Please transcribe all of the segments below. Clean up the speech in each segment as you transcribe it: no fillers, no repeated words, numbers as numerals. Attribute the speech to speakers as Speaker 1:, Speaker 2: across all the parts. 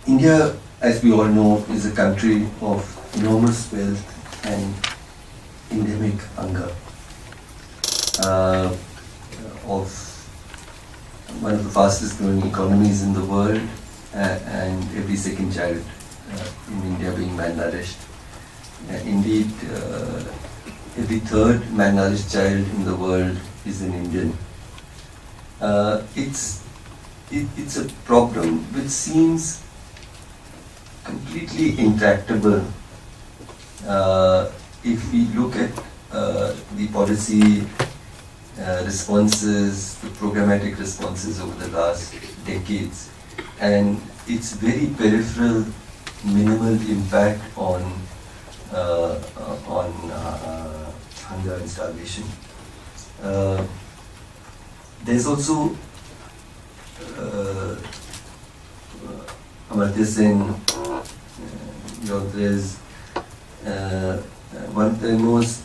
Speaker 1: India, as we all know, is a country of enormous wealth and endemic hunger. Of one of the fastest growing economies in the world, and every second child in India being malnourished. Indeed, every third malnourished child in the world is an Indian. It's a problem which seems completely intractable if we look at the policy responses, the programmatic responses over the last decades, and its very peripheral, minimal impact on hunger and starvation. There's also Amartya Sen, there's one of the most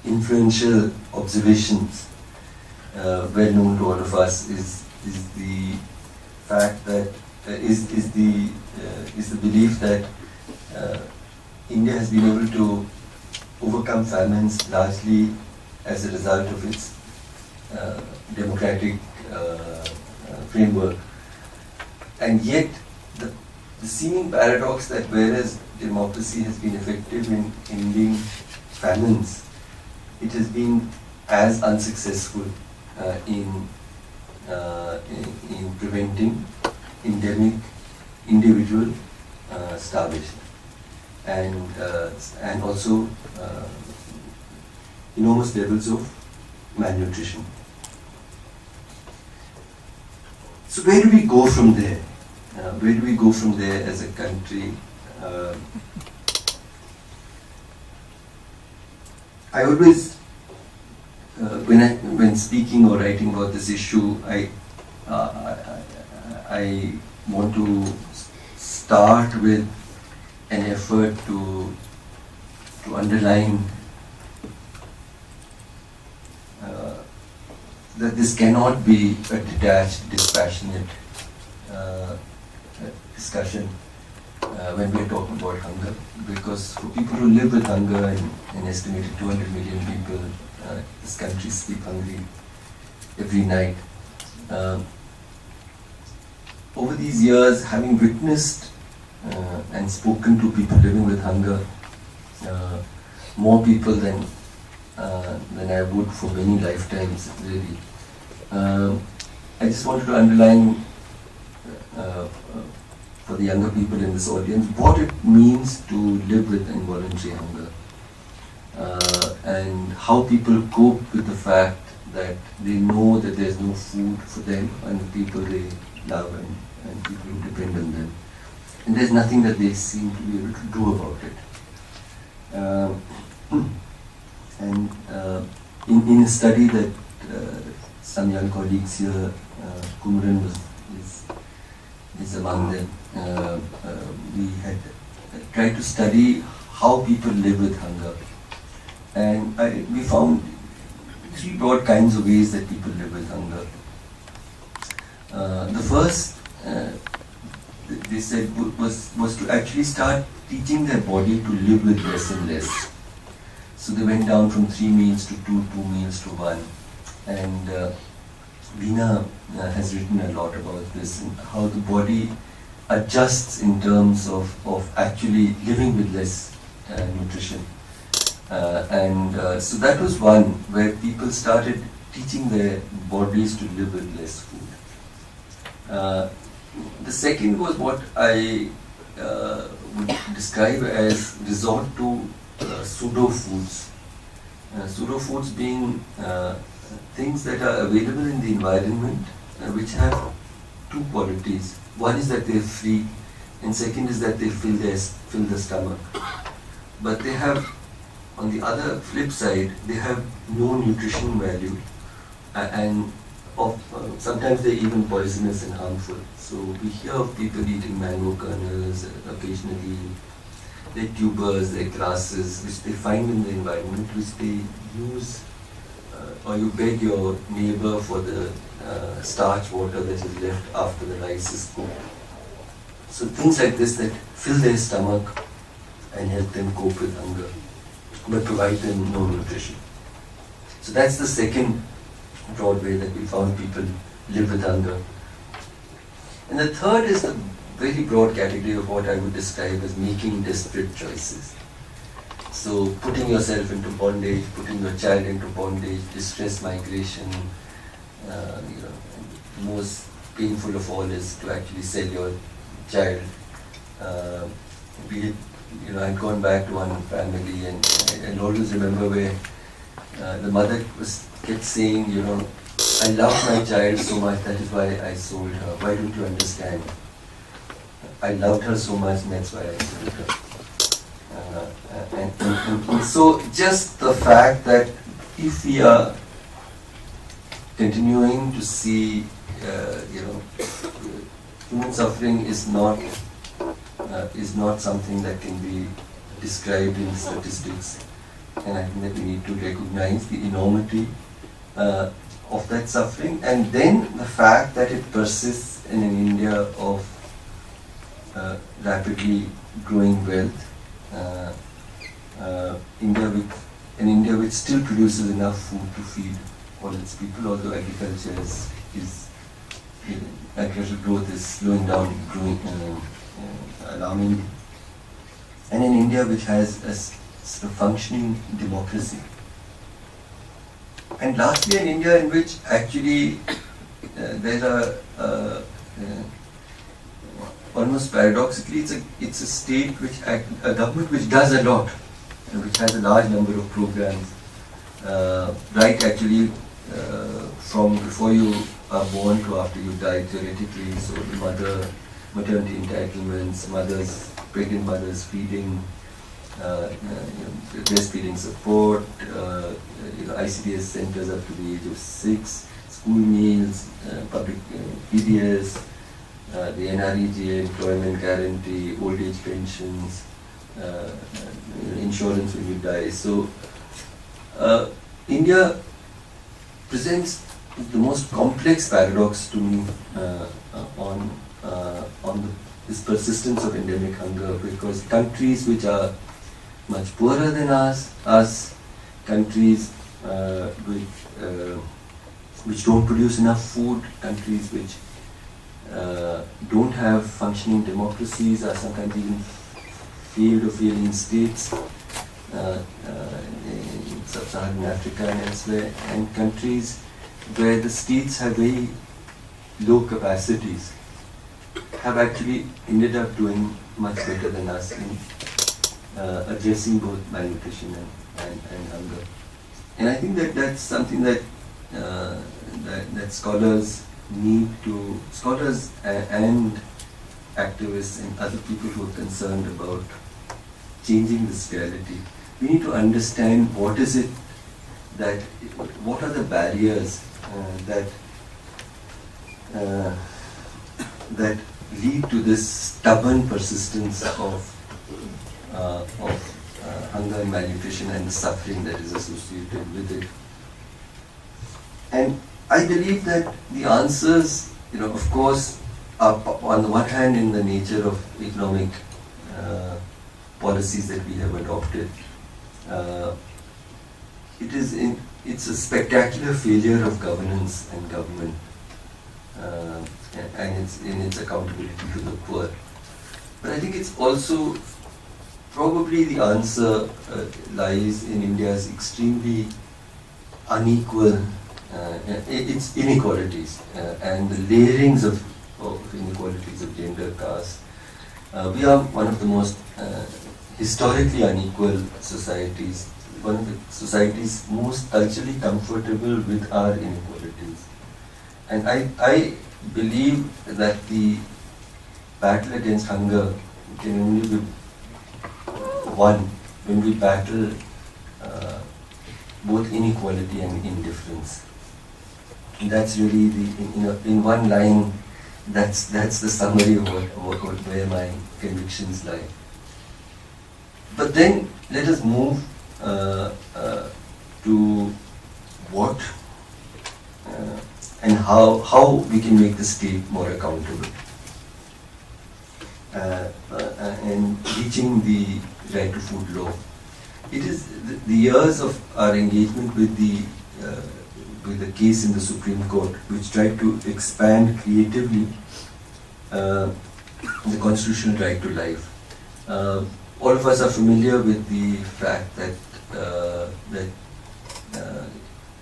Speaker 1: influential observations well known to all of us is the fact that is the belief that India has been able to overcome famines largely as a result of its democratic framework. And yet the seeming paradox that whereas democracy has been effective in ending famines, it has been as unsuccessful in preventing endemic individual starvation and also enormous levels of malnutrition. So where do we go from there? Where do we go from there as a country? I always, when speaking or writing about this issue, I want to start with an effort to underline that this cannot be a detached, dispassionate discussion when we are talking about hunger, because for people who live with hunger, an estimated 200 million people, this country sleep hungry every night. Over these years, having witnessed and spoken to people living with hunger, more people than I would for many lifetimes, really. I just wanted to underline for the younger people in this audience what it means to live with involuntary hunger, and how people cope with the fact that they know that there's no food for them and the people they love and people who depend on them. And there's nothing that they seem to be able to do about it. In a study that some young colleagues here, Kumaran is among them, we had tried to study how people live with hunger. And we found three broad kinds of ways that people live with hunger. The first, they said, was to actually start teaching their body to live with less and less. So they went down from 3 meals to 2 meals to 1. And Veena has written a lot about this and how the body adjusts in terms of actually living with less nutrition. So that was one where people started teaching their bodies to live with less food. The second was what I would describe as resort to pseudo foods. Pseudo foods being things that are available in the environment which have two qualities. One is that they're free, and second is that they fill the stomach. But they have, on the other flip side, they have no nutrition value, and sometimes they're even poisonous and harmful. So we hear of people eating mango kernels occasionally. They're tubers, they're grasses, which they find in the environment, which they use, or you beg your neighbor for the starch water that is left after the rice is cooked. So things like this that fill their stomach and help them cope with hunger, but provide them no nutrition. So that's the second broad way that we found people live with hunger. And the third is the very broad category of what I would describe as making desperate choices. So putting yourself into bondage, putting your child into bondage, distress migration, the most painful of all is to actually sell your child. I'd gone back to one family, and I always remember where the mother kept saying, I love my child so much, that is why I sold her. Why don't you understand? I loved her so much, and that's why I sold her. And so just the fact that if we are continuing to see, human suffering is not something that can be described in statistics, and I think that we need to recognize the enormity of that suffering, and then the fact that it persists in an India of rapidly growing wealth, India which still produces enough food to feed all its people, although agricultural growth is slowing down, alarmingly. And in India which has a sort of functioning democracy. And lastly, an India in which actually there are almost paradoxically, it's a state which a government which does a lot, which has a large number of programs, right actually from before you are born to after you die theoretically. So the maternity entitlements, pregnant mothers feeding, breastfeeding support, ICDS centers up to the age of 6, school meals, public PDS, the NREGA, employment guarantee, old age pensions, insurance when you die. So India presents the most complex paradox to me on this persistence of endemic hunger, because countries which are much poorer than us, countries which don't produce enough food, countries which don't have functioning democracies, are sometimes even failed or failing states in sub-Saharan Africa and elsewhere, and countries where the states have very low capacities have actually ended up doing much better than us in addressing both malnutrition and hunger. And I think that that's something that that scholars and activists and other people who are concerned about changing this reality, we need to understand what are the barriers that lead to this stubborn persistence of hunger and malnutrition and the suffering that is associated with it. And I believe that the answers, of course, are on the one hand in the nature of economic policies that we have adopted. It's a spectacular failure of governance and government, and it's in its accountability to the poor. But I think it's also probably the answer lies in India's extremely unequal its inequalities and the layerings of inequalities of gender, caste. We are one of the most historically unequal societies, one of the societies most culturally comfortable with our inequalities. And I believe that the battle against hunger can only be won when we battle both inequality and indifference. And that's really in one line, that's the summary of where my convictions lie. But then let us move to what, and how we can make the state more accountable. And reaching the right to food law. It is the years of our engagement with the case in the Supreme Court, which tried to expand creatively the constitutional right to life. All of us are familiar with the fact that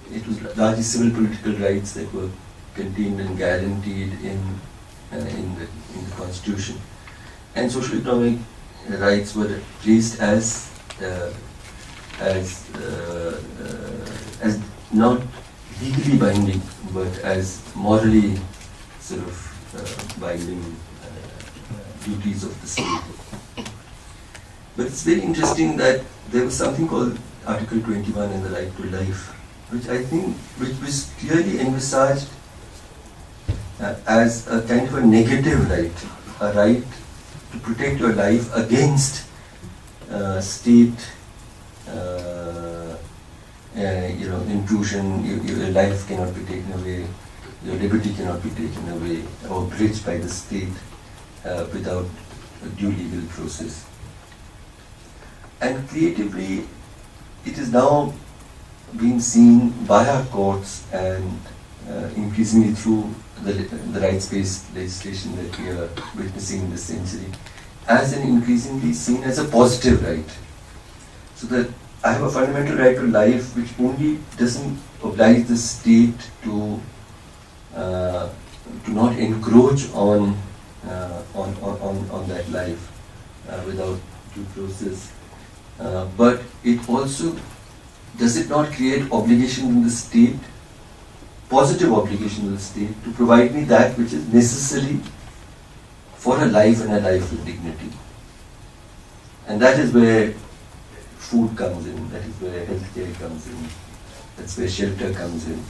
Speaker 1: it was largely civil political rights that were contained and guaranteed in the Constitution, and social economic rights were placed as not legally binding, but as morally sort of binding duties of the state. But it's very interesting that there was something called Article 21 in the right to life, which I think was clearly envisaged as a kind of a negative right, a right to protect your life against state intrusion. Your life cannot be taken away, your liberty cannot be taken away or abridged by the state without a due legal process. And creatively, it is now being seen by our courts and increasingly through the rights-based legislation that we are witnessing in this century as an increasingly seen as a positive right. So that I have a fundamental right to life which only doesn't oblige the state to not encroach on that life without due process. But it also, does it not create obligation in the state, positive obligation to the state, to provide me that which is necessary for a life and a life with dignity? And that is where food comes in, that is where healthcare comes in, that's where shelter comes in,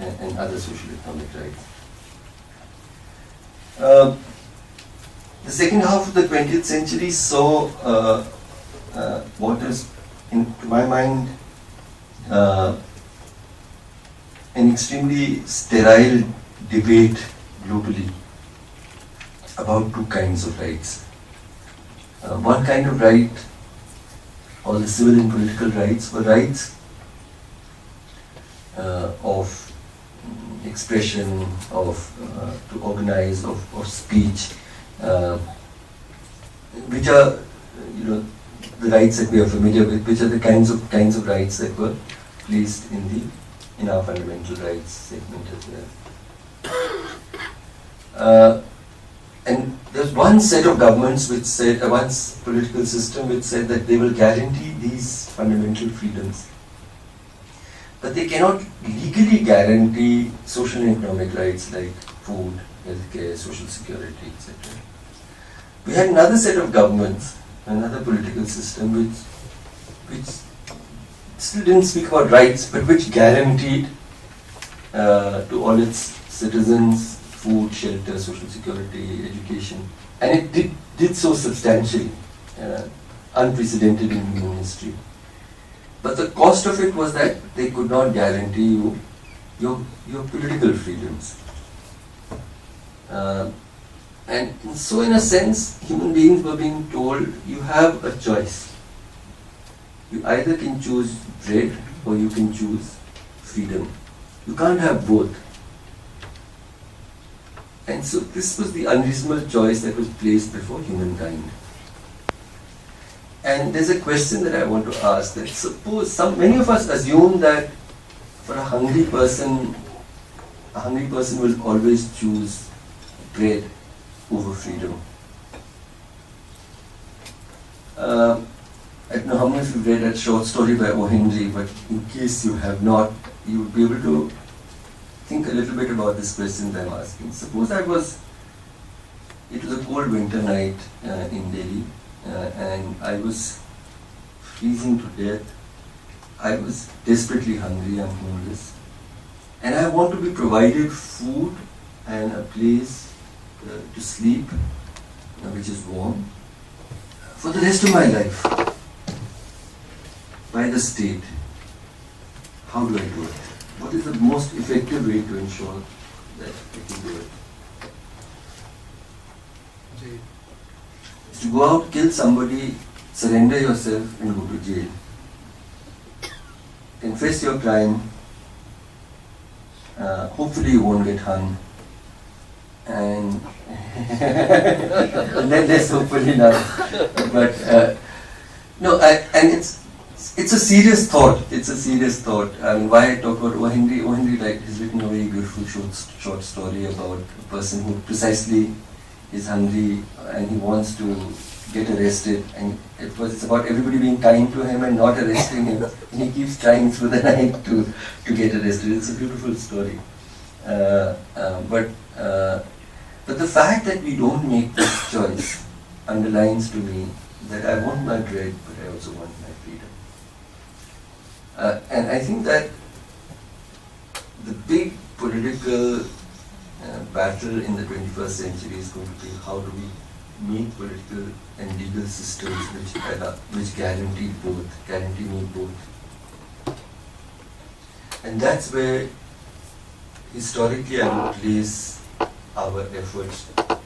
Speaker 1: and other social economic rights. The second half of the 20th century saw what is, to my mind, an extremely sterile debate globally about two kinds of rights. One kind of right, all the civil and political rights, were rights of expression, to organize, of speech, which are, the rights that we are familiar with, which are the kinds of rights that were placed in our fundamental rights segment as well. And there's one set of governments which said, one political system which said that they will guarantee these fundamental freedoms, but they cannot legally guarantee social and economic rights like food, healthcare, social security, etc. We had another set of governments, another political system which still didn't speak about rights, but which guaranteed to all its citizens food, shelter, social security, education, and it did so substantially, unprecedented in human history. But the cost of it was that they could not guarantee you your political freedoms. And so in a sense, human beings were being told, you have a choice. You either can choose bread or you can choose freedom. You can't have both. And so this was the unreasonable choice that was placed before humankind. And there's a question that I want to ask, that suppose many of us assume that for a hungry person will always choose bread over freedom. I don't know how many of you have read that short story by O. Henry, but in case you have not, you would be able to think a little bit about this question that I'm asking. Suppose it was a cold winter night in Delhi, and I was freezing to death. I was desperately hungry, I'm homeless, and I want to be provided food and a place to sleep, which is warm, for the rest of my life, by the state. How do I do it? what is the most effective way to ensure that I can do it? Is to go out, kill somebody, surrender yourself and go to jail. Confess your crime, hopefully you won't get hung, and, and then there's hopefully not. But no, and it's a serious thought. It's a serious thought. I mean, why I talk about O. Henry? O. Henry has written a very beautiful short story about a person who precisely is hungry and he wants to get arrested, and it's about everybody being kind to him and not arresting him, and he keeps trying through the night to get arrested. It's a beautiful story. But the fact that we don't make this choice underlines to me that I want my bread, but I also want my freedom. And I think that the big political battle in the 21st century is going to be how do we make political and legal systems which guarantee me both. And that's where historically I would place our efforts to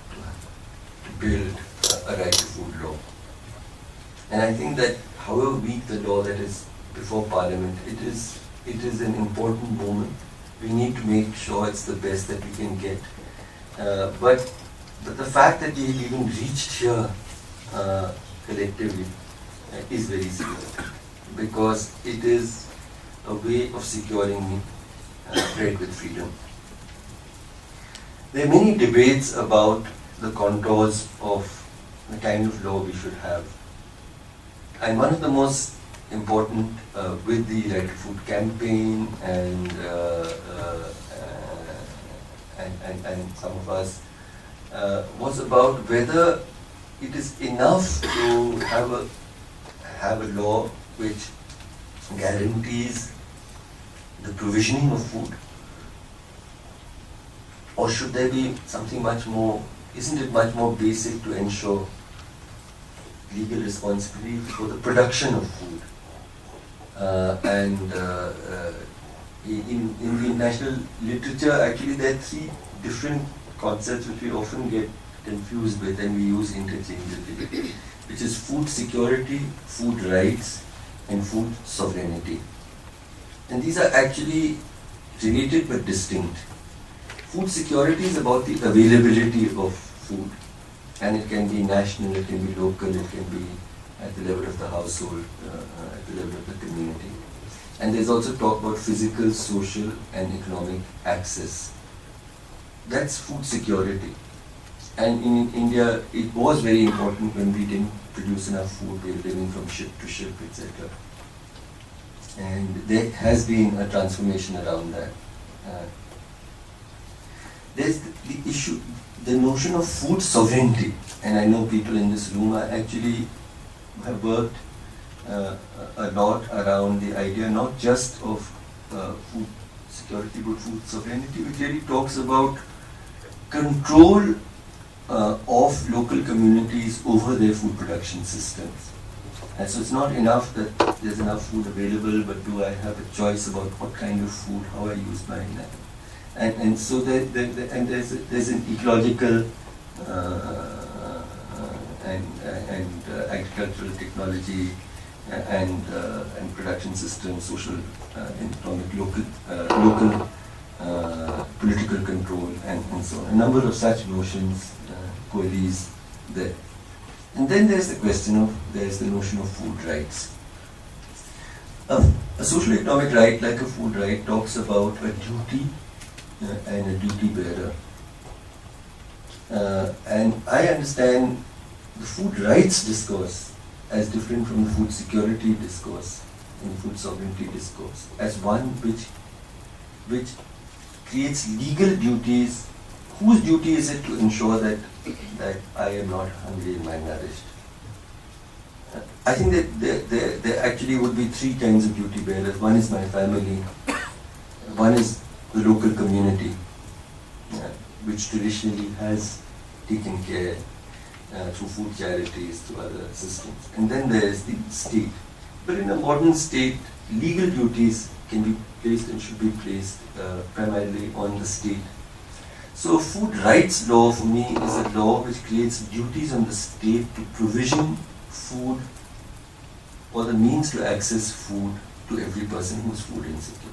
Speaker 1: build a right to food law. And I think that however weak the law that is before Parliament, it is an important moment. We need to make sure it's the best that we can get. But the fact that we've even reached here collectively is very significant, because it is a way of securing bread with freedom. There are many debates about the contours of the kind of law we should have. And one of the most important with the Right to Food campaign and some of us was about whether it is enough to have a law which guarantees the provisioning of food, or should there be something much more? Isn't it much more basic to ensure legal responsibility for the production of food? In the international literature, actually there are three different concepts which we often get confused with and we use interchangeably, which is food security, food rights, and food sovereignty. And these are actually related but distinct. Food security is about the availability of food, and it can be national, it can be local, it can be at the level of the household, at the level of the community. And there's also talk about physical, social, and economic access. That's food security. And in India, it was very important when we didn't produce enough food, we were living from ship to ship, etc. And there has been a transformation around that. There's the issue, the notion of food sovereignty. And I know people in this room actually have worked a lot around the idea not just of food security but food sovereignty, which really talks about control of local communities over their food production systems. And so it's not enough that there's enough food available, but do I have a choice about what kind of food, how I use my land. And so there's an ecological and agricultural technology and production system, social, economic, local political control, and so on. A number of such notions coalesce there. And then there's the notion of food rights. A social economic right, like a food right, talks about a duty and a duty bearer. And I understand the food rights discourse as different from the food security discourse and the food sovereignty discourse, as one which creates legal duties. Whose duty is it to ensure that I am not hungry and malnourished? I think that there actually would be three kinds of duty bearers. One is my family, one is the local community, which traditionally has taken care through food charities, through other systems. And then there is the state. But in a modern state, legal duties can be placed and should be placed primarily on the state. So food rights law for me is a law which creates duties on the state to provision food or the means to access food to every person who is food insecure.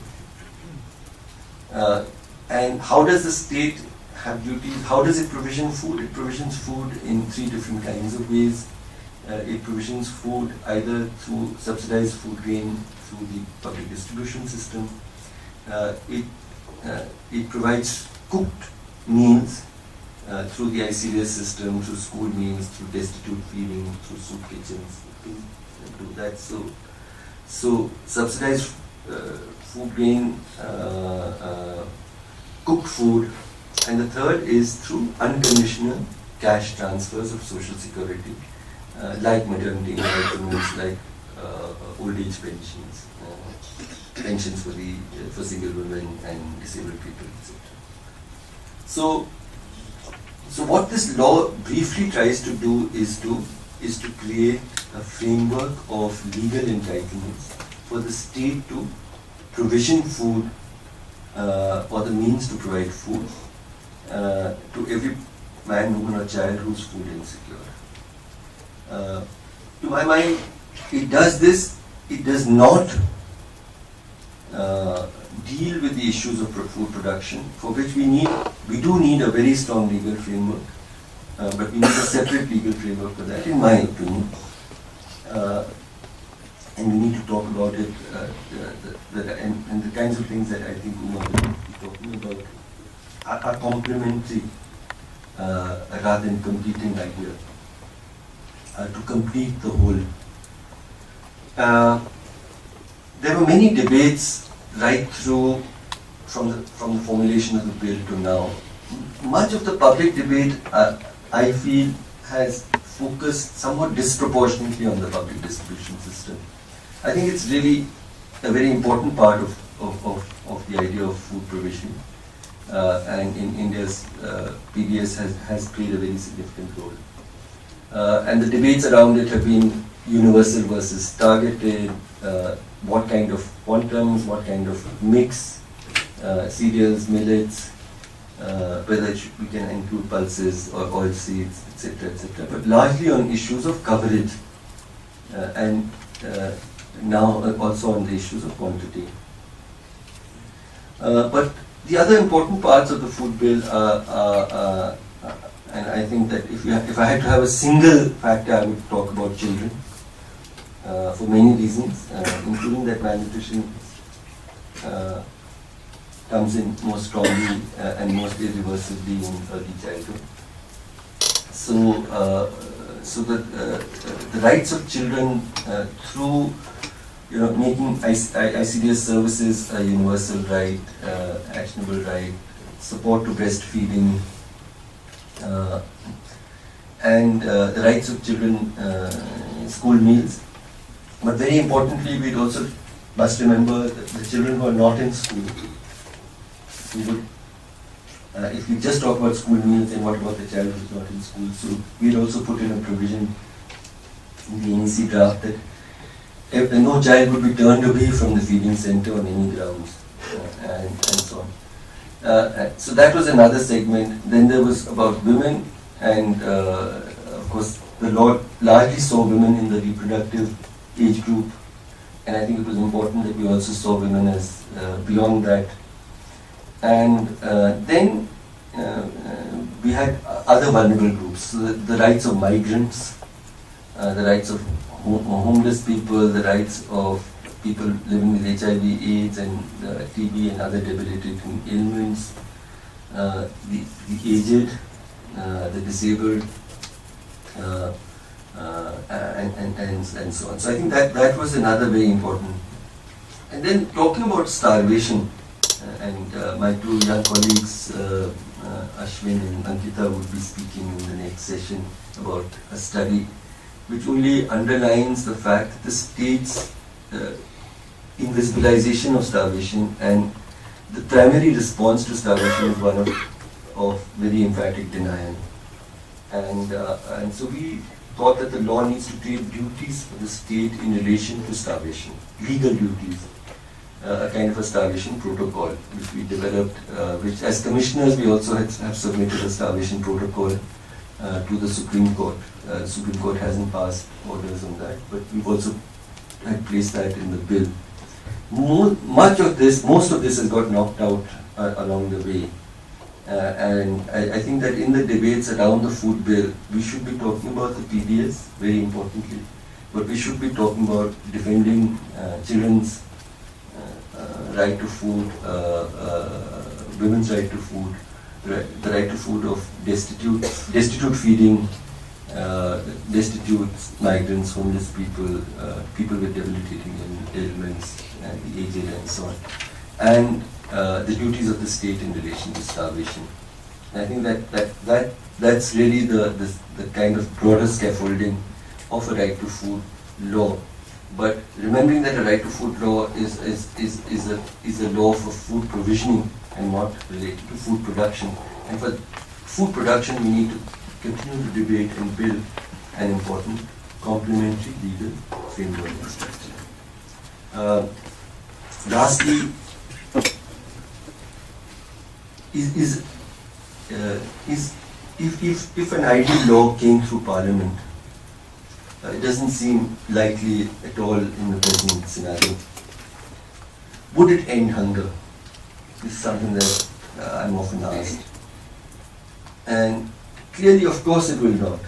Speaker 1: And how does the state have duties? How does it provision food? It provisions food in 3 different kinds of ways. It provisions food either through subsidized food grain through the public distribution system. It provides cooked meals through the ICDS system, through school meals, through destitute feeding, through soup kitchens. Do that. So subsidized food grain, cooked food, and the third is through unconditional cash transfers of social security, like maternity entitlements, like old age pensions, pensions for single women and disabled people, etc. So what this law briefly tries to do is to create a framework of legal entitlements for the state to provision food or the means to provide food to every man, woman or child who is food insecure. To my mind, it does this, it does not deal with the issues of food production, for which we do need a very strong legal framework, but we need a separate legal framework for that, in my opinion. And we need to talk about it, and the kinds of things that I think Uma will be talking about are complementary rather than competing idea to complete the whole. There were many debates right through from the formulation of the bill to now. Much of the public debate, I feel, has focused somewhat disproportionately on the public distribution system. I think it's really a very important part of the idea of food provision, and in India's PDS has played a very significant role. And the debates around it have been universal versus targeted, what kind of quantums, what kind of mix, cereals, millets, whether we can include pulses or oil seeds, etc., etc. But largely on issues of coverage and now also on the issues of quantity. But the other important parts of the food bill are and I think that if I had to have a single factor, I would talk about children for many reasons, including that malnutrition comes in most strongly and most irreversibly in early childhood. So the rights of children through making ICDS services a universal right, actionable right, support to breastfeeding, and the rights of children in school meals. But very importantly, we also must remember that the children who are not in school. If we just talk about school meals, then what about the child who is not in school? So we'll also put in a provision in the NEC draft that if no child would be turned away from the feeding center on any grounds, and so on. So that was another segment. Then there was about women, and of course the law largely saw women in the reproductive age group, and I think it was important that we also saw women as beyond that. And then we had other vulnerable groups, so the rights of migrants, the rights of homeless people, the rights of people living with HIV, AIDS, and TB and other debilitating ailments, the aged, the disabled, and so on. So I think that was another very important. And then talking about starvation, and my two young colleagues, Ashwin and Ankita, would be speaking in the next session about a study which only underlines the fact that the state's invisibilization of starvation and the primary response to starvation is one of very emphatic denial. And so we thought that the law needs to create duties for the state in relation to starvation, legal duties. a kind of a starvation protocol, which we developed, which as commissioners we also have submitted a starvation protocol to the Supreme Court. Supreme Court hasn't passed orders on that, but we've also had placed that in the bill. Most of this has got knocked out along the way. And I think that in the debates around the food bill, we should be talking about the PDS, very importantly, but we should be talking about defending children's right to food, women's right to food, the right to food of destitute feeding, destitute migrants, homeless people, people with debilitating ailments, and the aged and so on, and the duties of the state in relation to starvation. And I think that's really the kind of broader scaffolding of a right to food law. But remembering that a right to food law is a law for food provisioning and not related to food production. And for food production, we need to continue to debate and build an important complementary legal framework and structure. Lastly, if an ideal law came through Parliament, it doesn't seem likely at all in the present scenario. Would it end hunger? This is something that I'm often asked. And clearly, of course, it will not.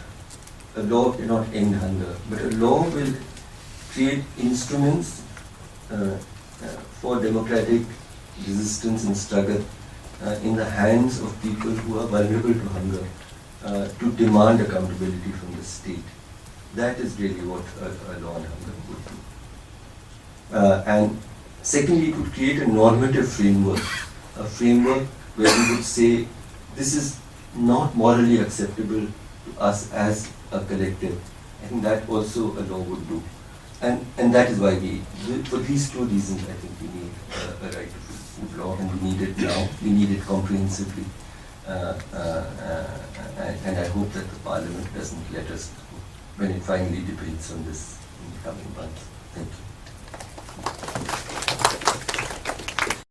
Speaker 1: A law cannot end hunger, but a law will create instruments for democratic resistance and struggle in the hands of people who are vulnerable to hunger, to demand accountability from the state. That is really what a law on hunger would do. And secondly, it would create a normative framework, a framework where we would say this is not morally acceptable to us as a collective. I think that also a law would do. And that is why for these two reasons, I think we need a right to food law, and we need it now. We need it comprehensively. And I hope that the Parliament doesn't let us go when it finally debates on this in the coming months. Thank you.